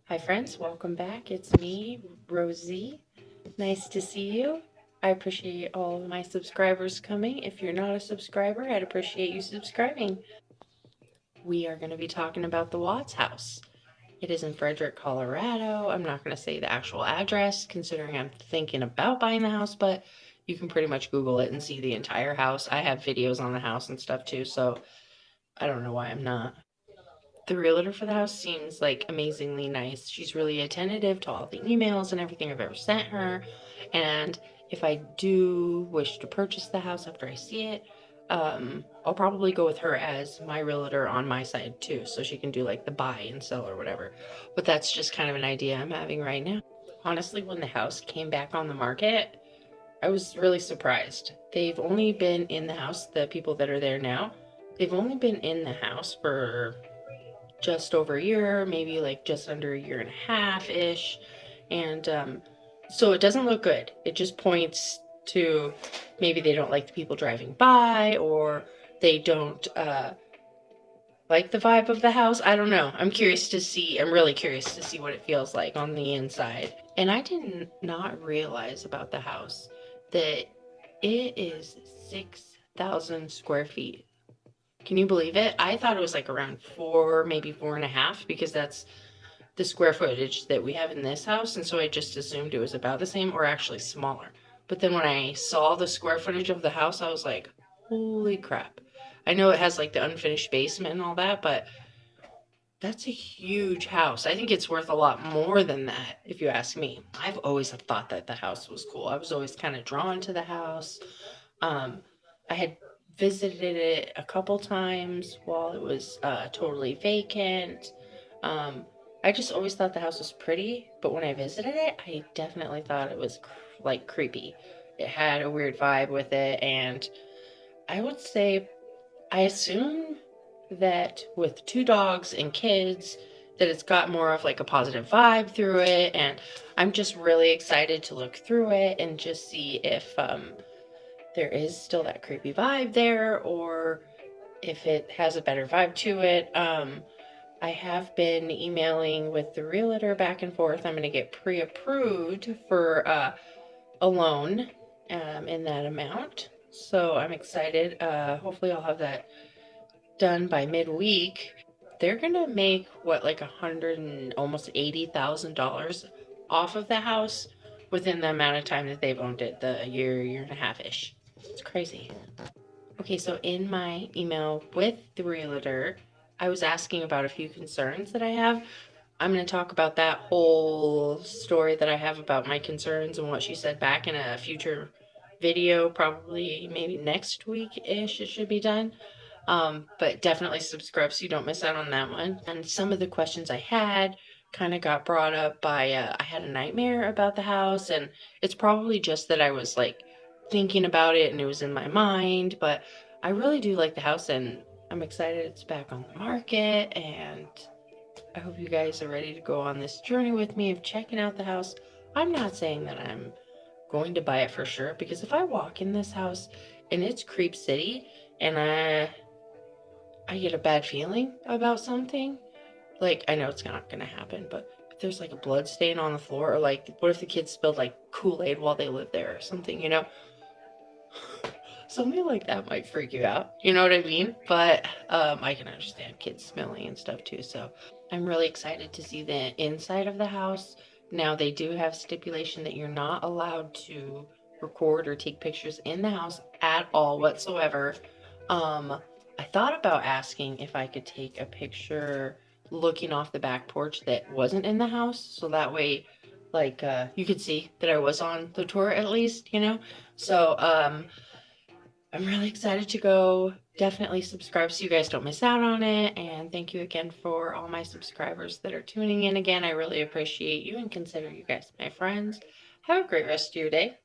Hi friends, welcome back. It's me, Rosie. Nice to see you. I appreciate all of my subscribers coming. If you're not a subscriber, I'd appreciate you subscribing. We are going to be talking about the Watts house. It is in Frederick, Colorado. I'm not going to say the actual address considering I'm thinking about buying the house, but you can pretty much Google it and see the entire house. I have videos on the house and stuff too, so I don't know why I'm not. The realtor for the house seems like amazingly nice. She's really attentive to all the emails and everything I've ever sent her. And if I do wish to purchase the house after I see it, I'll probably go with her as my realtor on my side too, so she can do like the buy and sell or whatever. But that's just kind of an idea I'm having right now. Honestly, when the house came back on the market, I was really surprised. They've only been in the house, the people that are there now, they've only been in the house for just over a year, maybe like just under a year and a half ish. And so it doesn't look good. It just points to maybe they don't like the people driving by, or they don't like the vibe of the house. I don't know. I'm curious to see. I'm really curious to see what it feels like on the inside. And I did not realize about the house that it is 6,000 square feet. Can you believe it? I thought it was like around four, maybe four and a half, because that's the square footage that we have in this house. And so I just assumed it was about the same or actually smaller. But then when I saw the square footage of the house, I was like, holy crap. I know it has like the unfinished basement and all that, but that's a huge house. I think it's worth a lot more than that, if you ask me. I've always thought that the house was cool. I was always kind of drawn to the house. I had visited it a couple times while it was totally vacant. Um, I just always thought the house was pretty, but when I visited it, I definitely thought it was like creepy. It had a weird vibe with it, and I would say I assume that with two dogs and kids, that it's got more of like a positive vibe through it, and I'm just really excited to look through it and just see if there is still that creepy vibe there, or if it has a better vibe to it. I have been emailing with the realtor back and forth. I'm going to get pre-approved for a loan in that amount. So I'm excited. Hopefully I'll have that done by midweek. They're going to make what, like almost $80,000 off of the house within the amount of time that they've owned it, the year and a half ish. It's crazy. Okay, so in my email with the realtor, I was asking about a few concerns that I have. I'm going to talk about that whole story that I have about my concerns and what she said back in a future video, probably maybe next week-ish it should be done. But definitely subscribe so you don't miss out on that one. And some of the questions I had kind of got brought up by, I had a nightmare about the house, and it's probably just that I was like thinking about it and it was in my mind, but I really do like the house, and I'm excited it's back on the market, and I hope you guys are ready to go on this journey with me of checking out the house. I'm not saying that I'm going to buy it for sure, because if I walk in this house and it's Creep City and I get a bad feeling about something, like, I know it's not gonna happen, but if there's like a blood stain on the floor, or like what if the kids spilled like Kool-Aid while they lived there or something, something like that might freak you out, you know what I mean? But I can understand kids smelling and stuff too, so I'm really excited to see the inside of the house. Now, they do have stipulation that you're not allowed to record or take pictures in the house at all whatsoever. I thought about asking if I could take a picture looking off the back porch that wasn't in the house, so that way, like, you could see that I was on the tour at least. So I'm really excited to go. Definitely subscribe so you guys don't miss out on it. And thank you again for all my subscribers that are tuning in again. I really appreciate you and consider you guys my friends. Have a great rest of your day.